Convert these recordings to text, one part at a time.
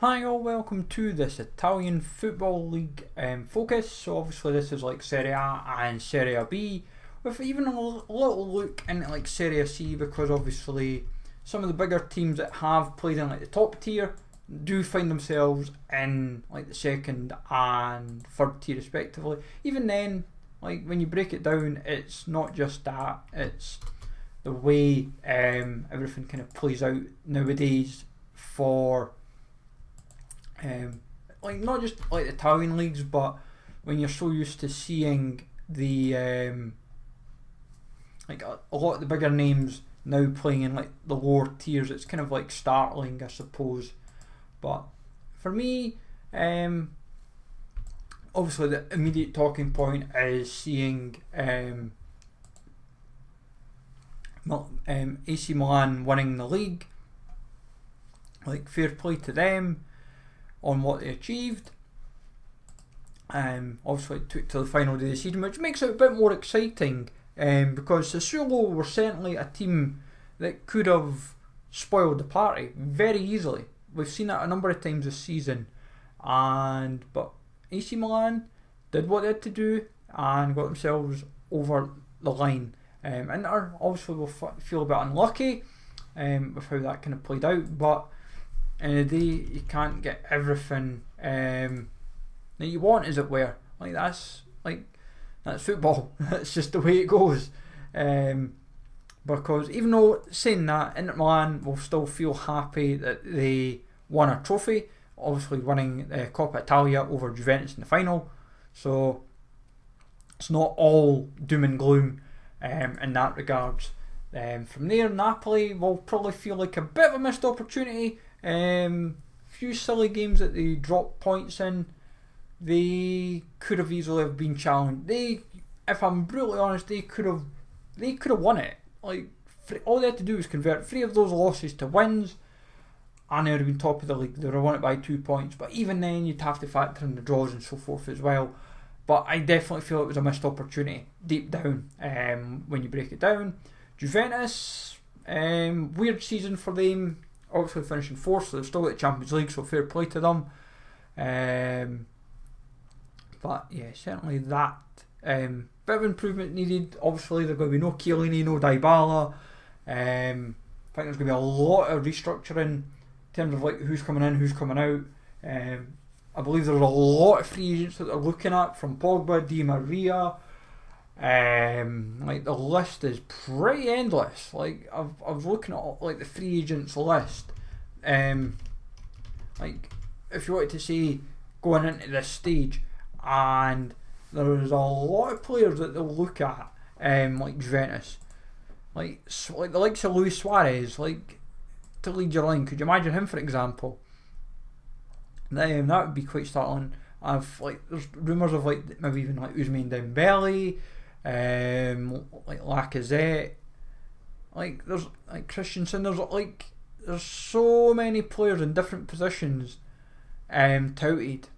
Hi all, welcome to this Italian Football League focus. So obviously this is like Serie A and Serie B, with even a little look into like Serie C, because obviously some of the bigger teams that have played in like the top tier do find themselves in like the second and third tier respectively. Even then, like when you break it down, it's not just that, it's the way everything kind of plays out nowadays for like not just like the Italian leagues, but when you're so used to seeing the like a lot of the bigger names now playing in like the lower tiers, it's kind of like startling, I suppose. But for me, obviously the immediate talking point is seeing AC Milan winning the league. Like, fair play to them on what they achieved. Obviously it took to the final day of the season, which makes it a bit more exciting, because Sassuolo were certainly a team that could have spoiled the party very easily. We've seen that a number of times this season, but AC Milan did what they had to do and got themselves over the line. Inter obviously will feel a bit unlucky with how that kind of played out, but in the day you can't get everything that you want, as it were. That's football. That's just the way it goes. Because even though saying that, Inter Milan will still feel happy that they won a trophy, obviously winning the Coppa Italia over Juventus in the final. So it's not all doom and gloom in that regards. From there, Napoli will probably feel like a bit of a missed opportunity. Few silly games that they dropped points in. They could have easily have been challenged. If I'm brutally honest, they could have won it. All they had to do was convert 3 of those losses to wins, and they would have been top of the league. They would have won it by 2 points. But even then, you'd have to factor in the draws and so forth as well. But I definitely feel it was a missed opportunity deep down when you break it down. Juventus, weird season for them. Obviously finishing 4th, so they're still at the Champions League, so fair play to them. But yeah, certainly that bit of improvement needed. Obviously there's going to be no Chiellini, no Dybala. I think there's going to be a lot of restructuring in terms of like who's coming in, who's coming out. I believe there's a lot of free agents that they're looking at, from Pogba, Di Maria. The list is pretty endless. I was looking at the free agents list. If you wanted to say going into this stage, and there's a lot of players that they'll look at, like Juventus, the likes of Luis Suarez, to lead your line. Could you imagine him, for example? That would be quite startling. There's rumours of maybe even Ousmane Dembele. Lacazette, there's Christensen, there's so many players in different positions touted.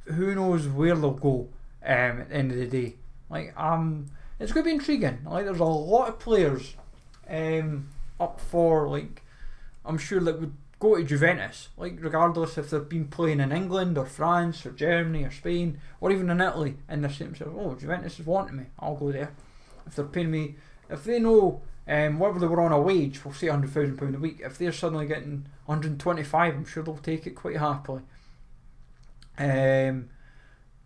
Who knows where they'll go at the end of the day. It's going to be intriguing. There's a lot of players up for, I'm sure that would go to Juventus, regardless if they've been playing in England or France or Germany or Spain or even in Italy, and they're saying to themselves, oh, Juventus is wanting me, I'll go there. If they're paying me, if they know whatever they were on a wage, we'll say £100,000 a week, if they're suddenly getting 125, I'm sure they'll take it quite happily.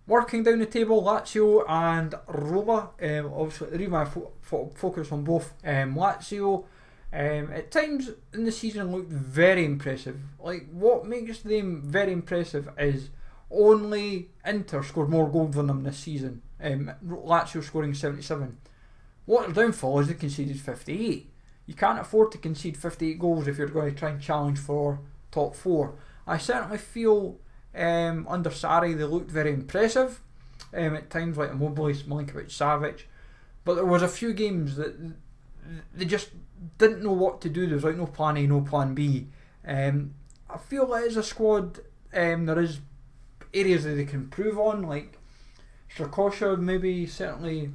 Working down the table, Lazio and Roma. Obviously the reason I focus on both, Lazio at times in the season looked very impressive. What makes them very impressive is only Inter scored more goals than them this season. Lazio scoring 77. What their downfall is they conceded 58. You can't afford to concede 58 goals if you're going to try and challenge for top 4. I certainly feel under Sarri they looked very impressive. At times, like Immobile, Milinkovic, Savic, but there was a few games that they just didn't know what to do. There was no plan A, no plan B. I feel that as a squad, there is areas that they can improve on. Strakosha would maybe certainly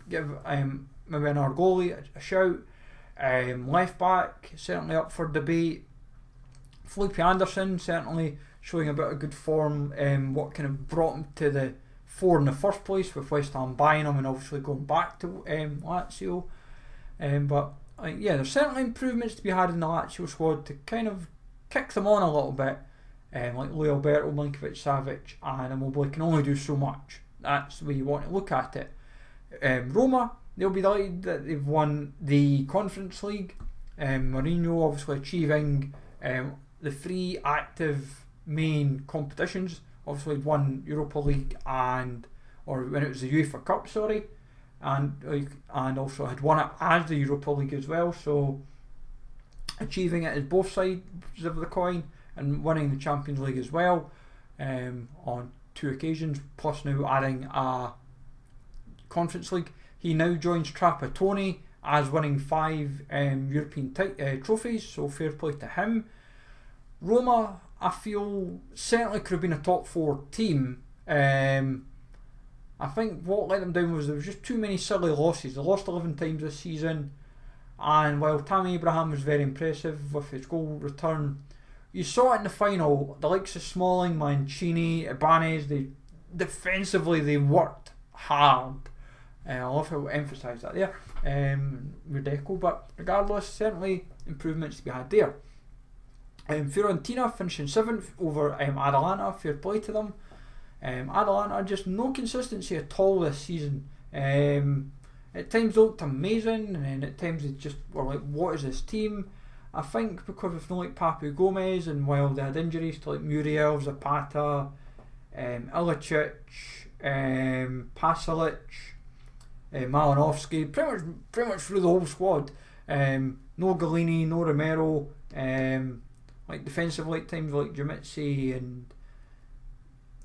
give maybe an Argoli a shout. Left back certainly up for debate. Felipe Anderson certainly showing a bit of good form. What kind of brought him to the fore in the first place, with West Ham buying him and obviously going back to Lazio. But yeah, there's certainly improvements to be had in the Lazio squad to kind of kick them on a little bit. Like Leo Alberto, Milinkovic, Savic and Immobile can only do so much. That's the way you want to look at it. Roma, they'll be delighted that they've won the Conference League. Mourinho obviously achieving the 3 active main competitions. Obviously won Europa League or when it was the UEFA Cup, sorry, and also had won it as the Europa League as well. So achieving it as both sides of the coin and winning the Champions League as well on 2 occasions, plus now adding a Conference League. He now joins Trapattoni as winning 5 European trophies, so fair play to him. Roma, I feel, certainly could have been a top 4 team. I think what let them down was there was just too many silly losses. They lost 11 times this season, and while Tammy Abraham was very impressive with his goal return, you saw it in the final, the likes of Smalling, Mancini, Ibanez, they defensively they worked hard. I love how I emphasise that there with Deco, but regardless, certainly improvements to be had there. Fiorentina finishing 7th over Atalanta, fair play to them. Atalanta, just no consistency at all this season. At times they looked amazing, and then at times they just were like, what is this team? I think because of no like Papu Gomez, and while they had injuries to like Muriel, Zapata, Ilicic, Pasalic, Malinovsky, pretty much through the whole squad. No Galini, no Romero. Like defensively at times like Jamitsi and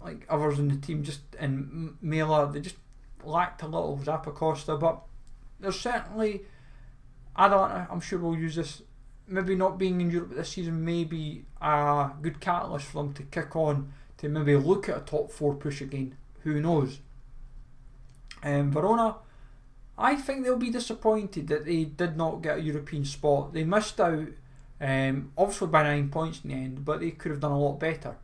like others in the team, just and Mela, they just lacked a little. Zappacosta, but there's certainly Atalanta, I'm sure we'll use this, maybe not being in Europe this season may be a good catalyst for them to kick on to maybe look at a top 4 push again. Who knows? Verona, I think they'll be disappointed that they did not get a European spot. They missed out, obviously by 9 points in the end, but they could have done a lot better.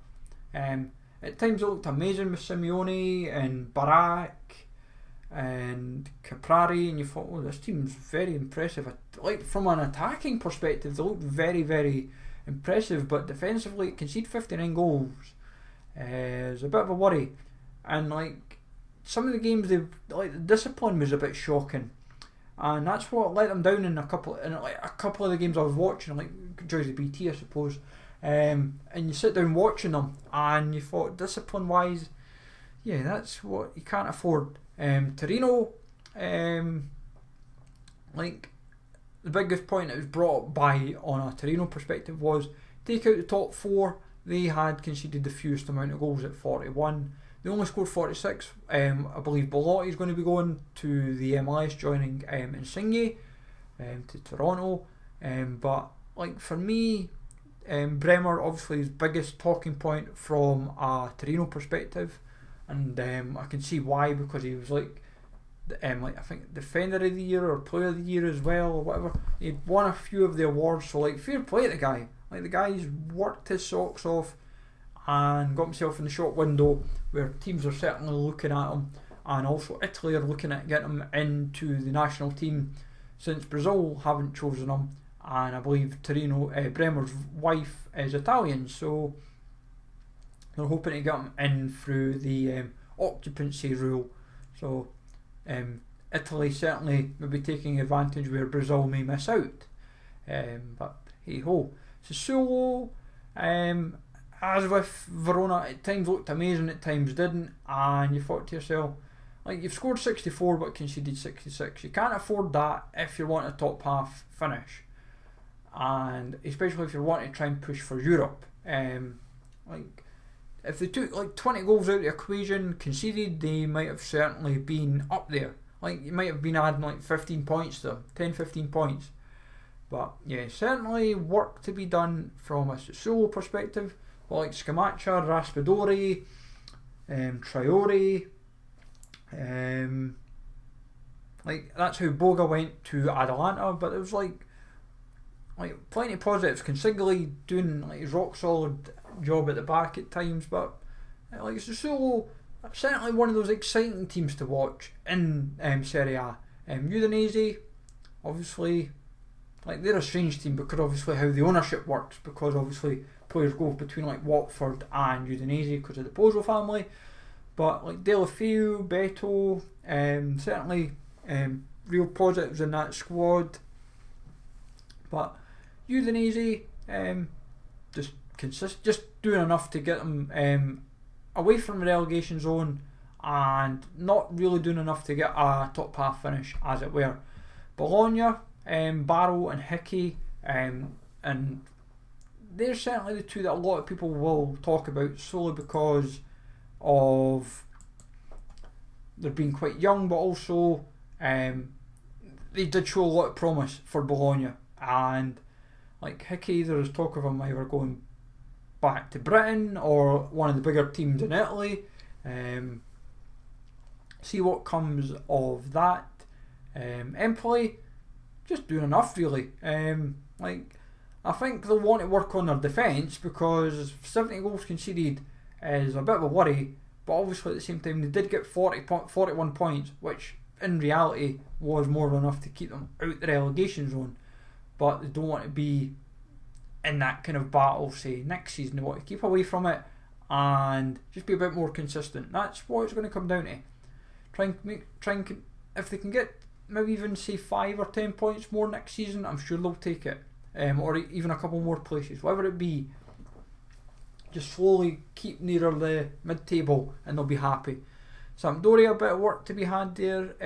At times it looked amazing with Simeone and Barak and Caprari, and you thought, oh, this team's very impressive. Like from an attacking perspective, they looked very, very impressive, but defensively, concede 59 goals is a bit of a worry. And like some of the games, they like the discipline was a bit shocking, and that's what let them down in a couple of the games I was watching, like Jersey BT, I suppose. And you sit down watching them, and you thought, discipline wise, yeah, that's what you can't afford. Torino, like the biggest point that was brought up by on a Torino perspective was take out the top 4. They had conceded the fewest amount of goals at 41. They only scored 46. I believe Bellotti is going to be going to the MLS, joining Insigne to Toronto. But like for me, Bremer obviously his biggest talking point from a Torino perspective, and I can see why, because he was like I think Defender of the Year or Player of the Year as well, or whatever. He'd won a few of the awards, so like fair play to the guy. Like the guy's worked his socks off and got himself in the shop window, where teams are certainly looking at him, and also Italy are looking at getting him into the national team, since Brazil haven't chosen him, and I believe Bremer's wife is Italian, so they're hoping to get him in through the occupancy rule. So Italy certainly may be taking advantage where Brazil may miss out. But hey ho. Sassuolo, as with Verona, at times looked amazing, at times didn't, and you thought to yourself, like, you've scored 64 but conceded 66. You can't afford that if you want a top half finish, and especially if you want to try and push for Europe. Like, if they took like 20 goals out of the equation, conceded, they might have certainly been up there. Like, you might have been adding like 15 points to them, 10-15 points. But yeah, certainly work to be done from a Sassuolo perspective. Well, like Scamacca, Raspadori, Traore, like that's how Boga went to Atalanta. But it was like like plenty of positives. Consigli doing like his rock solid job at the back at times, but like Sassuolo, certainly one of those exciting teams to watch in Serie A. Udinese, obviously, like they're a strange team because obviously how the ownership works, because obviously players go between like Watford and Udinese because of the Pozzo family. But like Delafeu, Beto, certainly real positives in that squad. But Udinese, just doing enough to get them away from the relegation zone, and not really doing enough to get a top half finish, as it were. Bologna, Barrow and Hickey, and they're certainly the two that a lot of people will talk about, solely because of they're being quite young, but also they did show a lot of promise for Bologna. And like Hickey, there is talk of him either going back to Britain or one of the bigger teams in Italy. See what comes of that. Empoli, just doing enough really. Like I think they'll want to work on their defence, because 70 goals conceded is a bit of a worry, but obviously at the same time they did get 41 points, which in reality was more than enough to keep them out the relegation zone. But they don't want to be in that kind of battle, say, next season. They want to keep away from it and just be a bit more consistent. That's what it's going to come down to. If they can get maybe even say 5 or 10 points more next season, I'm sure they'll take it, or even a couple more places, whatever it be. Just slowly keep nearer the mid-table and they'll be happy. Sampdoria, a bit of work to be had there.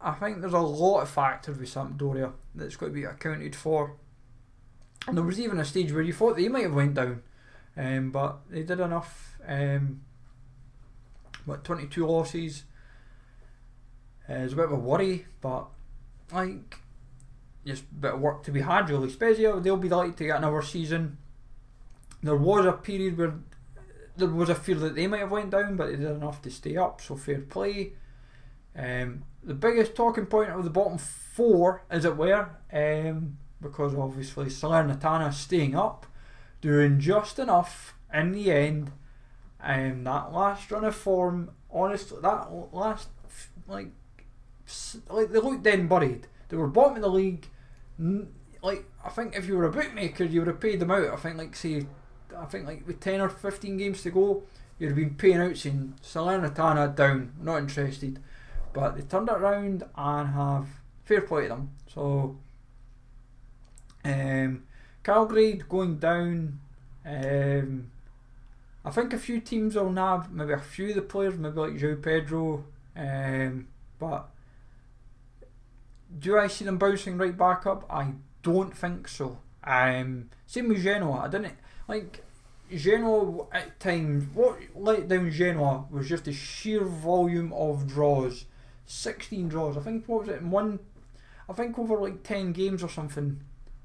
I think there's a lot of factors with Sampdoria that's got to be accounted for. And there was even a stage where you thought they might have went down, but they did enough. 22 losses is a bit of a worry, but like just a bit of work to be had really. Spezia, they'll be delighted to get another season. There was a period where there was a fear that they might have went down, but they did enough to stay up, so fair play. The biggest talking point of the bottom 4, as it were, because obviously Salernitana staying up, doing just enough in the end. That last run of form, honestly, that last like they looked dead and buried. They were bottom of the league. Like I think if you were a bookmaker, you would have paid them out. I think with 10 or 15 games to go, you'd have been paying out saying Salernitana down, not interested. But they turned it around and have fair play to them. So Calgary going down. I think a few teams will nab maybe a few of the players, maybe like João Pedro, but do I see them bouncing right back up? I don't think so. Same with Genoa. I didn't like Genoa at times. What let down Genoa was just the sheer volume of draws. 16 draws. I think, what was it, I think over like 10 games or something,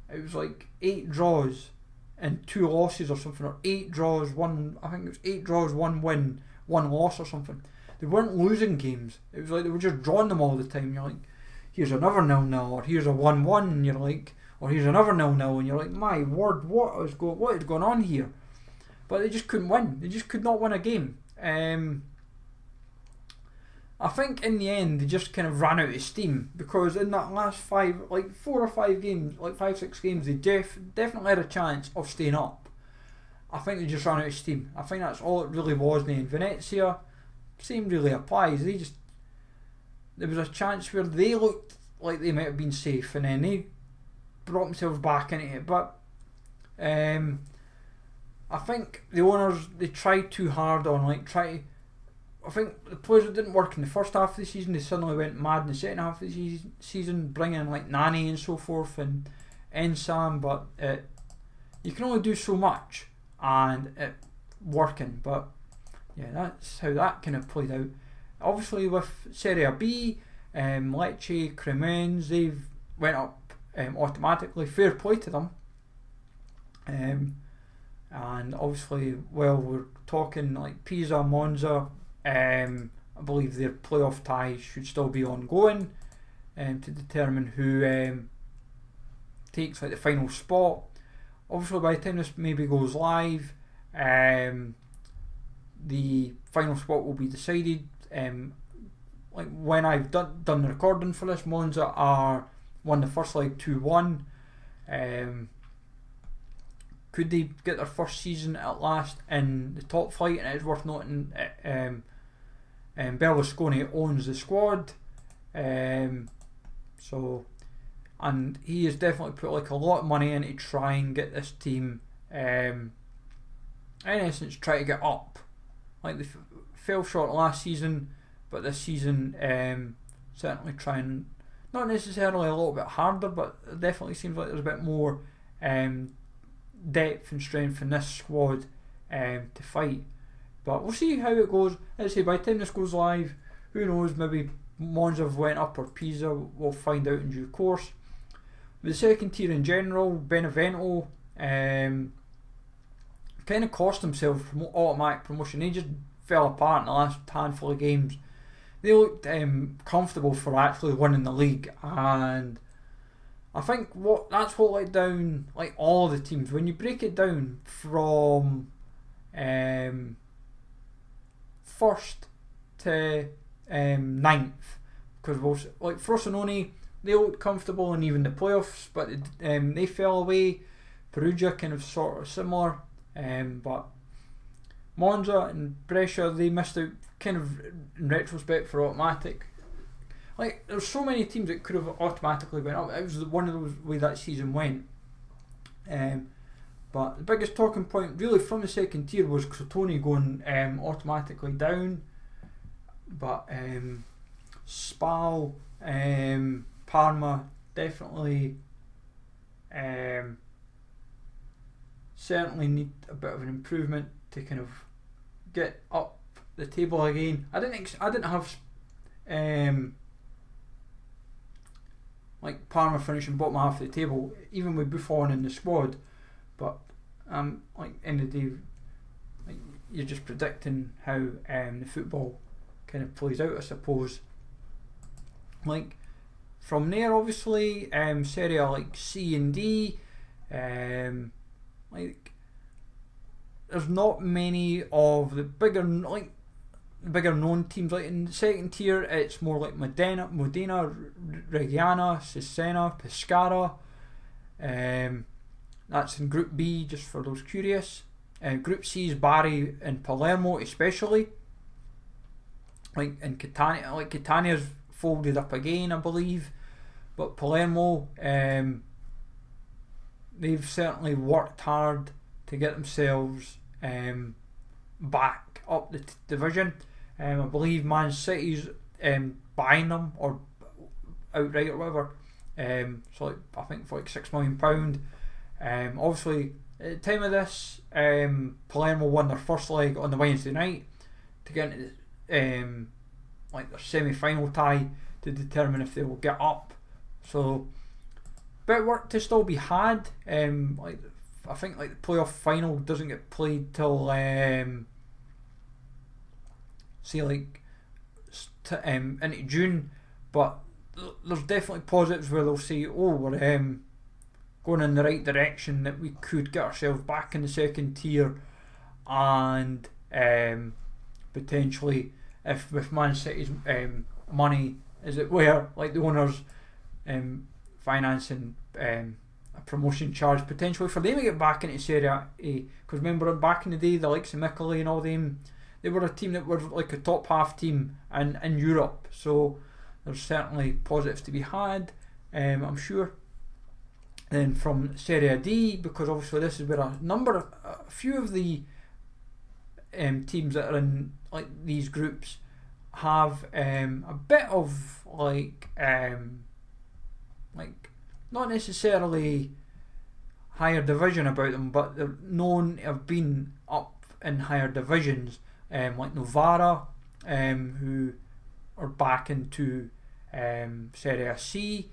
it was like 8 draws and 2 losses or something, or 8 draws, I think it was 8 draws, 1 win, 1 loss or something. They weren't losing games. It was like they were just drawing them all the time. You're like, here's another 0-0, or here's a 1-1, and you're like, or here's another 0-0, and you're like, my word, what is going on here? But they just couldn't win. They just could not win a game. I think in the end they just kind of ran out of steam, because in that last 4 or 5 games, like 5-6 games, they definitely had a chance of staying up. I think they just ran out of steam. I think that's all it really was. In Venezia, same really applies. There was a chance where they looked like they might have been safe, and then they brought themselves back into it. But I think the owners, they tried too hard on I think the players that didn't work in the first half of the season, they suddenly went mad in the second half of the season, bringing in like Nani and so forth and Ensam, but you can only do so much and it working. But yeah, that's how that kind of played out. Obviously with Serie B, Lecce, Cremonese, they've went up automatically. Fair play to them. And obviously, well, we're talking like Pisa, Monza. I believe their playoff ties should still be ongoing to determine who takes like the final spot. Obviously, by the time this maybe goes live, the final spot will be decided. Like when I've done the recording for this, Monza are won the first leg 2-1. Could they get their first season at last in the top flight? And it is worth noting Berlusconi owns the squad, so, and he has definitely put like a lot of money in to try and get this team, in essence, try to get up. Like they fell short last season, but this season certainly trying, not necessarily a little bit harder, but it definitely seems like there's a bit more depth and strength in this squad to fight. But we'll see how it goes. As I say, by the time this goes live, who knows, maybe Monza have went up or Pisa, we'll find out in due course. The second tier in general, Benevento kind of cost themselves automatic promotion. They just fell apart in the last handful of games. They looked comfortable for actually winning the league, and I think that's what let down like all the teams. When you break it down from first to ninth, because like Frosinone, they looked comfortable in even the playoffs, but they fell away. Perugia kind of sort of similar, but Monza and Brescia, they missed out kind of in retrospect for automatic. Like there's so many teams that could have automatically went up. It was one of those way that season went. But the biggest talking point really from the second tier was Crotone going automatically down. But Spal, Parma definitely certainly need a bit of an improvement to kind of get up the table again. I didn't have like Parma finishing bottom half of the table, even with Buffon in the squad. But like end of the day, like you're just predicting how the football kind of plays out, I suppose. Like from there, obviously, Serie A like C and D, like there's not many of the bigger known teams. Like in the second tier, it's more like Modena, Reggiana, Cesena, Pescara. That's in Group B, just for those curious. Group C is Bari and Palermo, especially. Like in Catania, like Catania's folded up again, I believe, but Palermo, they've certainly worked hard to get themselves back up the division. I believe Man City's buying them or outright or whatever. So like, I think for like £6 million. Obviously, at the time of this, Palermo won their first leg on the Wednesday night to get into like their semi-final tie to determine if they will get up. So, bit of work to still be had. Like I think like the playoff final doesn't get played till say like into June, but there's definitely positives where they'll say, oh, we're going in the right direction, that we could get ourselves back in the second tier, and potentially if with Man City's money, as it were, like the owners financing a promotion charge potentially for them to get back into Serie A. Because remember back in the day, the likes of Micoli and all them, they were a team that were like a top half team in Europe, so there's certainly positives to be had, I'm sure. Then from Serie D, because obviously this is where a few of the teams that are in like these groups have a bit of like not necessarily higher division about them, but they're known to have been up in higher divisions, like Novara, who are back into Serie C,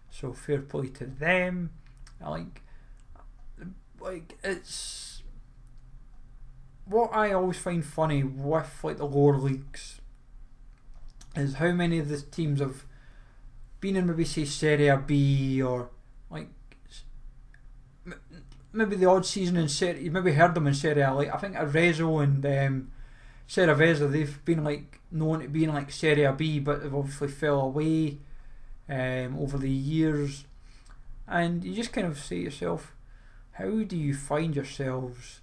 so fair play to them. Like it's what I always find funny with like the lower leagues is how many of the teams have been in maybe say Serie B or like maybe the odd season in Serie. You maybe heard them in Serie A. Like I think Arezzo and Cerveza, they've been like known to be in like Serie B, but they've obviously fell away over the years. And you just kind of say to yourself, how do you find yourselves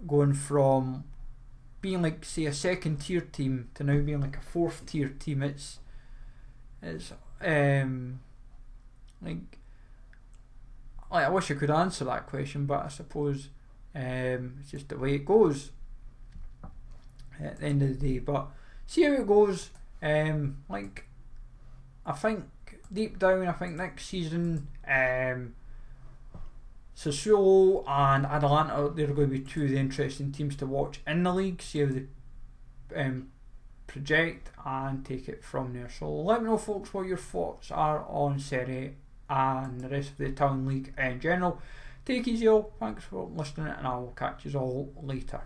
going from being like, say, a second tier team to now being like a fourth tier team? It's like I wish I could answer that question, but I suppose it's just the way it goes at the end of the day. But see how it goes. Like I think deep down, I think next season, Sassuolo and Atalanta, they're going to be two of the interesting teams to watch in the league. See how they project and take it from there. So let me know, folks, what your thoughts are on Serie A and the rest of the Italian league in general. Take it easy all. Thanks for listening, and I will catch you all later.